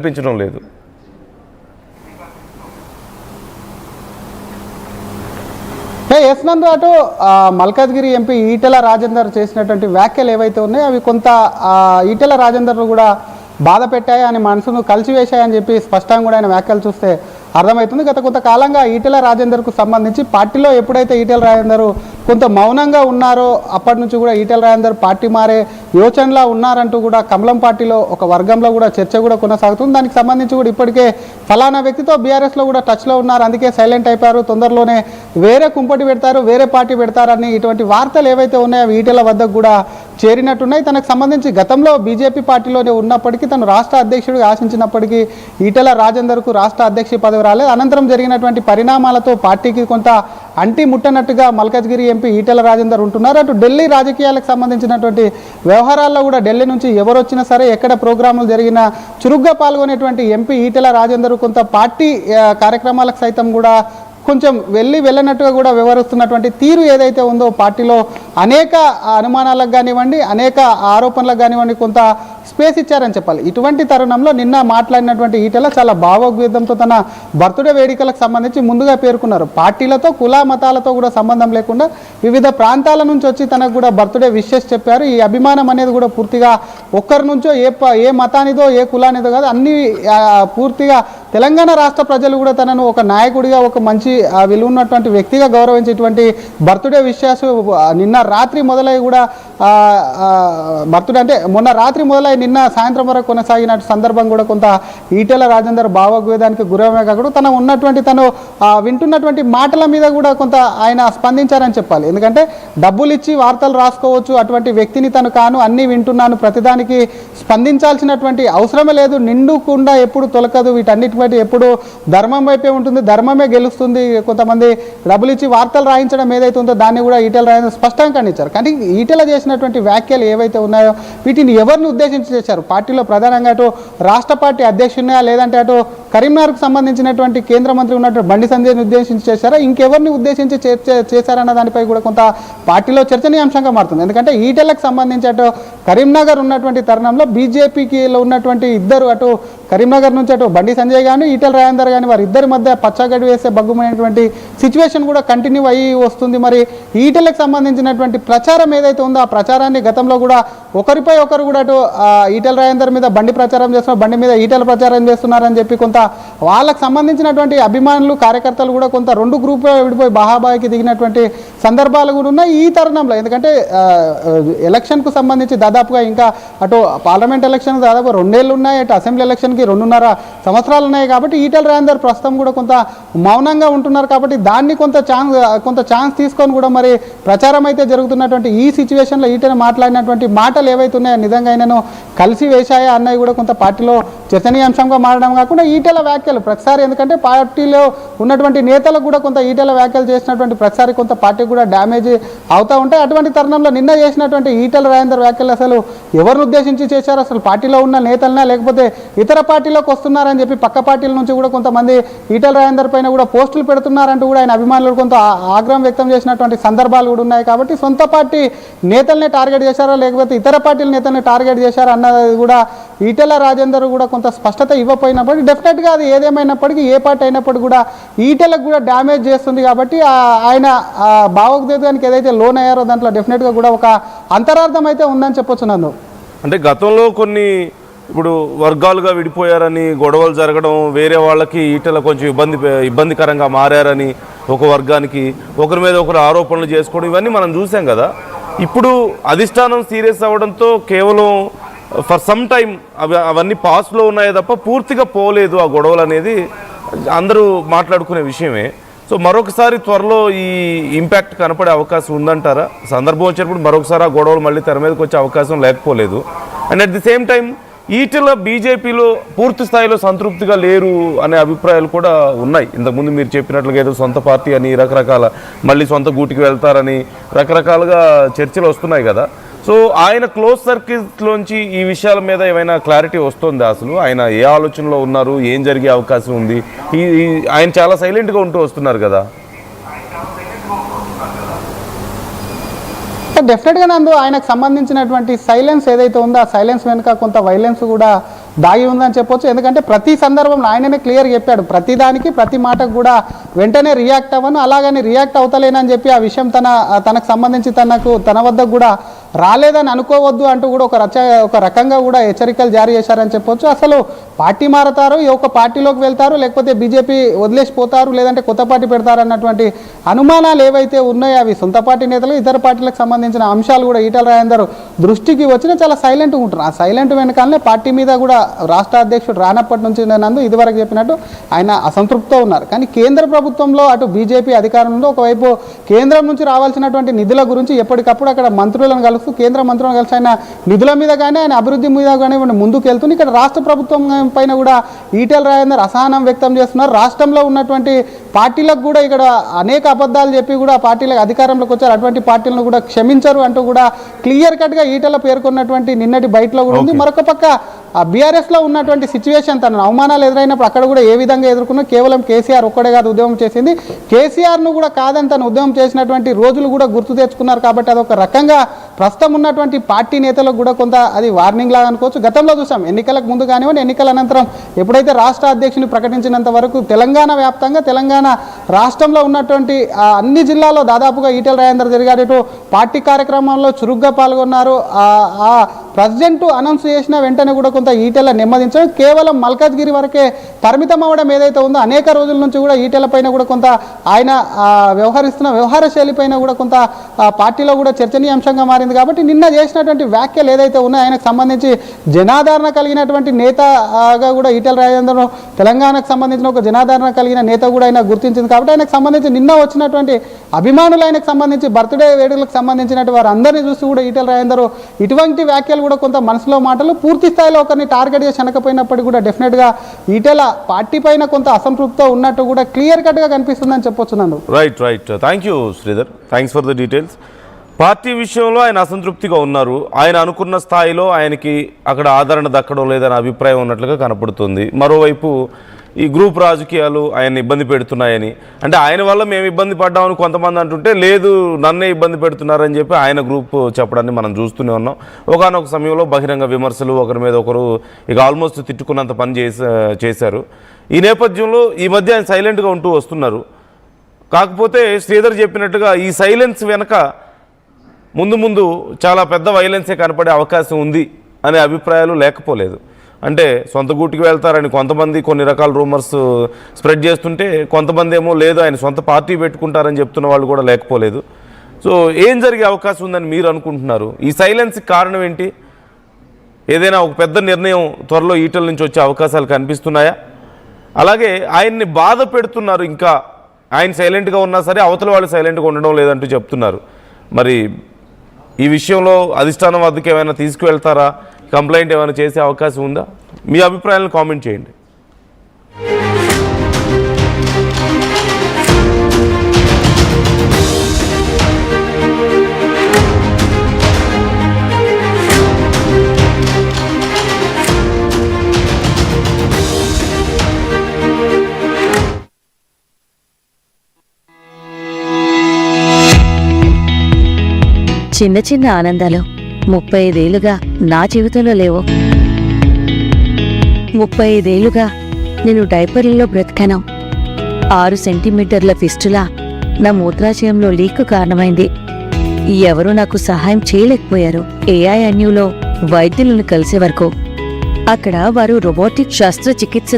కనిపించడం లేదు. ఎస్ నందు అటు మల్కాజ్గిరి ఎంపీ ఈటెల రాజేందర్ చేసినటువంటి వ్యాఖ్యలు ఏవైతే ఉన్నాయో అవి కొంత ఈటెల రాజేందర్ను కూడా బాధ పెట్టాయి అని మనసును కలిసివేశాయని చెప్పి స్పష్టంగా కూడా ఆయన వ్యాఖ్యలు చూస్తే అర్థమవుతుంది. గత కొంతకాలంగా ఈటెల రాజేందర్కు సంబంధించి పార్టీలో ఎప్పుడైతే ఈటెల రాజేందర్ కొంత మౌనంగా ఉన్నారో అప్పటి నుంచి కూడా ఈటెల రాజేందర్ పార్టీ మారే యోచనలా ఉన్నారంటూ కూడా కమలం పార్టీలో ఒక వర్గంలో కూడా చర్చ కూడా కొనసాగుతుంది. దానికి సంబంధించి కూడా ఇప్పటికే ఫలానా వ్యక్తితో బీఆర్ఎస్లో కూడా టచ్లో ఉన్నారు, అందుకే సైలెంట్ అయిపోయారు, తొందరలోనే వేరే కుంపటి పెడతారు, వేరే పార్టీ పెడతారని ఇటువంటి వార్తలు ఏవైతే ఉన్నాయో ఈటెల వద్దకు కూడా చేరినట్టున్నాయి. తనకు సంబంధించి గతంలో బీజేపీ పార్టీలోనే ఉన్నప్పటికీ తను రాష్ట్ర అధ్యక్షుడిగా ఆశించినప్పటికీ ఈటెల రాజేందర్కు రాష్ట్ర అధ్యక్ష పదవి రాలేదు. అనంతరం జరిగినటువంటి పరిణామాలతో పార్టీకి కొంత అంటి ముట్టనట్టుగా మల్కాజ్గిరి ఎంపీ ఈటెల రాజేందర్ ఉంటున్నారు. అటు ఢిల్లీ రాజకీయాలకు సంబంధించినటువంటి వ్యవహారాల్లో కూడా ఢిల్లీ నుంచి ఎవరు వచ్చినా సరే ఎక్కడ ప్రోగ్రాములు జరిగినా చురుగ్గా పాల్గొనేటువంటి ఎంపీ ఈటెల రాజేందర్ కొంత పార్టీ కార్యక్రమాలకు సైతం కూడా కొంచెం వెళ్ళనట్టుగా కూడా వ్యవహరిస్తున్నటువంటి తీరు ఏదైతే ఉందో పార్టీలో అనేక అనుమానాలకు కానివ్వండి, అనేక ఆరోపణలకు కానివ్వండి కొంత స్పేస్ ఇచ్చారని చెప్పాలి. ఇటువంటి తరుణంలో నిన్న మాట్లాడినటువంటి ఈటెల చాలా భావోద్వేగంతో తన బర్త్డే వేడుకలకు సంబంధించి ముందుగా పేర్కొన్నారు. పార్టీలతో కుల మతాలతో కూడా సంబంధం లేకుండా వివిధ ప్రాంతాల నుంచి వచ్చి తనకు కూడా బర్త్డే విషెస్ చెప్పారు. ఈ అభిమానం అనేది కూడా పూర్తిగా ఒక్కరి నుంచో ఏ మతానిదో ఏ కులానిదో కాదు, అన్ని పూర్తిగా తెలంగాణ రాష్ట్ర ప్రజలు కూడా తనను ఒక నాయకుడిగా ఒక మంచి విలువ ఉన్నటువంటి వ్యక్తిగా గౌరవించేటువంటి బర్త్డే విషయాలు నిన్న రాత్రి మొదలై కూడా బర్త్డే అంటే మొన్న రాత్రి మొదలై నిన్న సాయంత్రం వరకు కొనసాగిన సందర్భం కూడా కొంత ఈటెల రాజేందర్ భావోద్వేగానికి గురవమే కాకుండా తను ఉన్నటువంటి తను వింటున్నటువంటి మాటల మీద కూడా కొంత ఆయన స్పందించారని చెప్పాలి. ఎందుకంటే డబ్బులు ఇచ్చి వార్తలు రాసుకోవచ్చు, అటువంటి వ్యక్తిని తను కాను, అన్నీ వింటున్నాను, ప్రతిదానికి స్పందించాల్సినటువంటి అవసరమే లేదు, నిండుకుండా ఎప్పుడు తొలకదు, వీటన్నిటి బట్టి ఎప్పుడు ధర్మం వైపే ఉంటుంది, ధర్మమే గెలుస్తుంది. కొంతమంది డబ్బులు ఇచ్చి వార్తలు రాయించడం ఏదైతే ఉందో దాన్ని కూడా ఈటెల రాజేందర్ స్పష్టంగా ఖండించారు. కానీ ఈటెల చేసినటువంటి వ్యాఖ్యలు ఏవైతే ఉన్నాయో వీటిని ఎవరిని ఉద్దేశించి చేశారు? పార్టీలో ప్రధానంగా అటు రాష్ట్ర పార్టీ అధ్యక్షుడినా లేదంటే అటు కరీంనగర్కు సంబంధించినటువంటి కేంద్ర మంత్రి ఉన్నట్టు బండి సంజయ్ని ఉద్దేశించి చేశారా, ఇంకెవరిని ఉద్దేశించి చేశారన్న దానిపై కూడా కొంత పార్టీలో చర్చనీయాంశంగా మారుతుంది. ఎందుకంటే ఈటెలకు సంబంధించి అటు కరీంనగర్ ఉన్నటువంటి తరుణంలో బీజేపీకిలో ఉన్నటువంటి ఇద్దరు అటు కరీంనగర్ నుంచి అటు బండి సంజయ్ కానీ ఈటెల రాజేందర్ కానీ వారి ఇద్దరి మధ్య పచ్చగడ్డి వేసే బగ్గుమైనటువంటి సిచ్యువేషన్ కూడా కంటిన్యూ అయ్యి వస్తుంది. మరి ఈటెలకు సంబంధించినటువంటి ప్రచారం ఏదైతే ఉందో ఆ ప్రచారాన్ని గతంలో కూడా ఒకరిపై ఒకరు కూడా అటు ఈటెల రాజేందర్ మీద బండి ప్రచారం చేస్తున్నారు, బండి మీద ఈటెల ప్రచారం చేస్తున్నారని చెప్పి కొంత వాళ్ళకు సంబంధించినటువంటి అభిమానులు కార్యకర్తలు కూడా కొంత రెండు గ్రూపులో విడిపోయి బాహాబాయికి దిగినటువంటి సందర్భాలు కూడా ఉన్నాయి ఈ తరుణంలో. ఎందుకంటే ఎలక్షన్కు సంబంధించి దాదాపుగా ఇంకా అటు పార్లమెంట్ ఎలక్షన్ దాదాపు 2 ఏళ్ళు ఉన్నాయి, అటు అసెంబ్లీ ఎలక్షన్కి 2.5 సంవత్సరాలు ఉన్నాయి. కాబట్టి ఈటెల రాజేందర్ ప్రస్తుతం కూడా కొంత మౌనంగా ఉంటున్నారు. కాబట్టి దాన్ని కొంత ఛాన్స్ తీసుకొని కూడా మరి ప్రచారం అయితే జరుగుతున్నటువంటి ఈ సిచ్యువేషన్లో ఈటెల మాట్లాడినటువంటి మాటలు ఏవైతే ఉన్నాయో నిజంగా ఆయనను కలిసి వేశాయా అన్నవి కూడా కొంత పార్టీలో చర్చనీయాంశంగా మారడం కాకుండా ఈటెల వ్యాఖ్యలు ప్రతిసారి, ఎందుకంటే పార్టీలో ఉన్నటువంటి నేతలకు కూడా కొంత ఈటెల వ్యాఖ్యలు చేసినటువంటి ప్రతిసారి కొంత పార్టీకి కూడా డ్యామేజ్ అవుతూ ఉంటాయి. అటువంటి తరుణంలో నిన్న చేసినటువంటి ఈటెల రాజేందర్ వ్యాఖ్యలు అసలు ఎవరిని ఉద్దేశించి చేశారు? అసలు పార్టీలో ఉన్న నేతలనా లేకపోతే ఇతర పార్టీలోకి వస్తున్నారని చెప్పి పక్క పార్టీల నుంచి కూడా కొంతమంది ఈటెల రాజేందర్ పైన కూడా పోస్టులు పెడుతున్నారంటూ కూడా ఆయన అభిమానులు కొంత ఆగ్రహం వ్యక్తం చేసినటువంటి సందర్భాలు కూడా ఉన్నాయి. కాబట్టి సొంత పార్టీ నేతల్ని టార్గెట్ చేశారా లేకపోతే ఇతర పార్టీల నేతల్ని టార్గెట్ చేశారా అన్నది కూడా ఈటెల రాజేందర్ కూడా కొంత స్పష్టత ఇవ్వకపోయినప్పటికీ డెఫినెట్గా అది ఏదేమైనప్పటికీ ఏ పార్టీ అయినప్పటికీ కూడా ఈటెలకు కూడా డ్యామేజ్ చేస్తుంది. కాబట్టి ఆయన భావోద్వేగానికి ఏదైతే లోన్ అయ్యారో దాంట్లో డెఫినెట్గా కూడా ఒక అంతరార్థం అయితే ఉందని చెప్పొచ్చు. నన్ను అంటే గతంలో కొన్ని ఇప్పుడు వర్గాలుగా విడిపోయారని గొడవలు జరగడం, వేరే వాళ్ళకి ఈటెల కొంచెం ఇబ్బందికరంగా మారారని ఒక వర్గానికి ఒకరి మీద ఒకరు ఆరోపణలు చేసుకోవడం ఇవన్నీ మనం చూసాం కదా. ఇప్పుడు అధిష్టానం సీరియస్ అవ్వడంతో కేవలం ఫర్ సమ్ టైం అవన్నీ పాస్లో ఉన్నాయే తప్ప పూర్తిగా పోలేదు ఆ గొడవలు అనేది అందరూ మాట్లాడుకునే విషయమే. సో మరొకసారి త్వరలో ఈ ఇంపాక్ట్ కనపడే అవకాశం ఉందంటారా? సందర్భం వచ్చినప్పుడు మరొకసారి ఆ గొడవలు మళ్ళీ తెర మీదకి వచ్చే అవకాశం లేకపోలేదు. And at the same time Etela బీజేపీలో పూర్తి స్థాయిలో సంతృప్తిగా లేరు అనే అభిప్రాయాలు కూడా ఉన్నాయి. ఇంతకుముందు మీరు చెప్పినట్లుగా ఏదో సొంత పార్టీ అని రకరకాల మళ్ళీ సొంత గూటికి వెళ్తారని రకరకాలుగా చర్చలు వస్తున్నాయి కదా. సో ఆయన క్లోజ్ సర్కిల్స్లోంచి ఈ విషయాల మీద ఏమైనా క్లారిటీ వస్తుందా? అసలు ఆయన ఏ ఆలోచనలో ఉన్నారు, ఏం జరిగే అవకాశం ఉంది? ఆయన చాలా సైలెంట్గా ఉంటూ వస్తున్నారు కదా. డెఫినెట్గా నందు ఆయనకు సంబంధించినటువంటి సైలెన్స్ ఏదైతే ఉందో ఆ సైలెన్స్ వెనుక కొంత వైలెన్స్ కూడా దాగి ఉందని చెప్పొచ్చు. ఎందుకంటే ప్రతి సందర్భంలో ఆయననే క్లియర్ చెప్పాడు, ప్రతి దానికి ప్రతి మాటకు కూడా వెంటనే రియాక్ట్ అవ్వను, అలాగని రియాక్ట్ అవుతలేనని చెప్పి ఆ విషయం తనకు సంబంధించి తన వద్దకు కూడా రాలేదని అనుకోవద్దు అంటూ కూడా ఒక రకంగా కూడా హెచ్చరికలు జారీ చేశారని చెప్పొచ్చు. అసలు పార్టీ మారతారు, ఈ ఒక పార్టీలోకి వెళ్తారు, లేకపోతే బీజేపీ వదిలేసిపోతారు, లేదంటే కొత్త పార్టీ పెడతారు అన్నటువంటి అనుమానాలు ఏవైతే ఉన్నాయో అవి సొంత పార్టీ నేతలు ఇతర పార్టీలకు సంబంధించిన అంశాలు కూడా ఈటల రాజేందర్ దృష్టికి వచ్చినా చాలా సైలెంట్గా ఉంటారు. ఆ సైలెంట్ వెనకాలనే పార్టీ మీద కూడా రాష్ట్ర అధ్యక్షుడు రానప్పటి నుంచి నందు ఇదివరకు చెప్పినట్టు ఆయన అసంతృప్తితో ఉన్నారు. కానీ కేంద్ర ప్రభుత్వంలో అటు బీజేపీ అధికారంలో ఒకవైపు కేంద్రం నుంచి రావాల్సినటువంటి నిధుల గురించి ఎప్పటికప్పుడు అక్కడ మంత్రులను కలుస్తూ కేంద్ర మంత్రులను కలిసి ఆయన నిధుల మీద కానీ ఆయన అభివృద్ధి మీద కానీ ముందుకు వెళ్తుంది. ఇక్కడ రాష్ట్ర ప్రభుత్వం పైన కూడా ఈటల రాజేందర్ అసహనం వ్యక్తం చేస్తున్నారు. రాష్ట్రంలో ఉన్నటువంటి పార్టీలకు కూడా ఇక్కడ అనేక అబద్ధాలు చెప్పి కూడా పార్టీలకు అధికారంలోకి వచ్చారు, అటువంటి పార్టీలను కూడా క్షమించరు అంటూ కూడా క్లియర్ కట్గా ఈటల పేర్కొన్నటువంటి నిన్నటి బయటలో కూడా ఉంది. మరొక పక్క బీఆర్ఎస్లో ఉన్నటువంటి సిచ్యువేషన్, తన అవమానాలు ఎదురైనప్పుడు అక్కడ కూడా ఏ విధంగా ఎదుర్కొన్నా కేవలం కేసీఆర్ ఒక్కడే కాదు ఉద్యమం చేసింది, కేసీఆర్ను కూడా కాదని తను ఉద్యమం చేసినటువంటి రోజులు కూడా గుర్తు తెచ్చుకున్నారు. కాబట్టి అదొక రకంగా ప్రస్తుతం ఉన్నటువంటి పార్టీ నేతలకు కూడా కొంత అది వార్నింగ్ లాగా అనుకోవచ్చు. గతంలో చూసాం, ఎన్నికలకు ముందు కానివ్వండి, ఎన్నికల అనంతరం ఎప్పుడైతే రాష్ట్ర అధ్యక్షుని ప్రకటించినంత వరకు తెలంగాణ వ్యాప్తంగా తెలంగాణ రాష్ట్రంలో ఉన్నటువంటి అన్ని జిల్లాల్లో దాదాపుగా ఈటల రాజేందర్ జరిగారు, పార్టీ కార్యక్రమంలో చురుగ్గా పాల్గొన్నారు. ప్రెసిడెంట్ అనౌన్స్ చేసిన వెంటనే కూడా కొంత ఈటెల నెమ్మదించడం, కేవలం మల్కాజ్గిరి వరకే పరిమితం అవ్వడం ఏదైతే ఉందో అనేక రోజుల నుంచి కూడా ఈటెల పైన కూడా కొంత ఆయన వ్యవహరిస్తున్న వ్యవహార శైలి పైన కూడా కొంత పార్టీలో కూడా చర్చనీయాంశంగా మారింది. కాబట్టి నిన్న చేసినటువంటి వ్యాఖ్యలు ఏదైతే ఉన్నాయో ఆయనకు సంబంధించి జనాదరణ కలిగినటువంటి నేతగా కూడా ఈటెల రాజేందర్ తెలంగాణకు సంబంధించిన ఒక జనాదరణ కలిగిన నేత కూడా ఆయన గుర్తించింది. కాబట్టి ఆయనకు సంబంధించి నిన్న వచ్చినటువంటి అభిమానులు ఆయనకు సంబంధించి బర్త్డే వేడుకలకు సంబంధించినటువంటి వారు అందరినీ చూసి కూడా ఈటెల రాజేందర్ ఇటువంటి వ్యాఖ్యలు కూడా కొంత మనసులో మాటలు పూర్తి స్థాయిలో ఒకరిని టార్గెట్ చేసి అనకపోయినప్పటికీ కూడా డెఫినెట్గా ఈటెల పార్టీ పైన కొంత అసంతృప్తితో ఉన్నట్టు కూడా క్లియర్ కట్గా కనిపిస్తుందని చెప్పొచ్చు. నన్ను right thank you Sridhar, thanks for the details. Party విషయంలో ఆయన అసంతృప్తిగా ఉన్నారు, ఆయన అనుకున్న స్థాయిలో ఆయనకి అక్కడ ఆదరణ దక్కడం లేదనే అభిప్రాయం ఉన్నట్లుగా కనపడుతుంది. మరోవైపు ఈ గ్రూప్ రాజకీయాలు ఆయన ఇబ్బంది పెడుతున్నాయని, అంటే ఆయన వల్ల మేము ఇబ్బంది పడ్డామని కొంతమంది అంటుంటే, లేదు నన్నే ఇబ్బంది పెడుతున్నారని చెప్పి ఆయన గ్రూప్ చెప్పడాన్ని మనం చూస్తూనే ఉన్నాం. ఒకానొక సమయంలో బహిరంగ విమర్శలు, ఒకరి మీద ఒకరు ఇక ఆల్మోస్ట్ తిట్టుకున్నంత పని చేశారు. ఈ నేపథ్యంలో ఈ మధ్య ఆయన సైలెంట్గా ఉంటూ వస్తున్నారు. కాకపోతే శ్రీధర్ చెప్పినట్టుగా ఈ సైలెన్స్ వెనక ముందు చాలా పెద్ద వైలెన్సే కనపడే అవకాశం ఉంది అనే అభిప్రాయాలు లేకపోలేదు. అంటే సొంత గూటికి వెళ్తారని కొంతమంది కొన్ని రకాల రూమర్స్ స్ప్రెడ్ చేస్తుంటే, కొంతమంది ఏమో లేదు ఆయన సొంత పార్టీ పెట్టుకుంటారని చెప్తున్న వాళ్ళు కూడా లేకపోలేదు. సో ఏం జరిగే అవకాశం ఉందని మీరు అనుకుంటున్నారు? ఈ సైలెన్స్కి కారణం ఏంటి? ఏదైనా ఒక పెద్ద నిర్ణయం త్వరలో ఈటల నుంచి వచ్చే అవకాశాలు కనిపిస్తున్నాయా? అలాగే ఆయన్ని బాధ పెడుతున్నారు, ఇంకా ఆయన సైలెంట్గా ఉన్నా సరే అవతల వాళ్ళు సైలెంట్గా ఉండడం లేదంటూ చెప్తున్నారు. మరి ఈ విషయంలో అధిష్టానం వద్దకు ఏమైనా తీసుకువెళ్తారా? కంప్లైంట్ ఏమైనా చేసే అవకాశం ఉందా? మీ అభిప్రాయాలను కామెంట్ చేయండి. చిన్న చిన్న ఆనందాలు 35 ఏళ్లుగా నా జీవితంలో లేవు. 35 ఏళ్లుగా నేను డైపర్లలో బ్రతికాను. 6 సెంటీమీటర్ల ఫిస్టులా నా మూత్రాశయంలో లీక్ కారణమైంది. ఎవరూ నాకు సహాయం చేయలేకపోయారు. ఏఐఎన్యూలో వైద్యులను కలిసే వరకు అక్కడ వారు రోబోటిక్ శస్త్రచికిత్స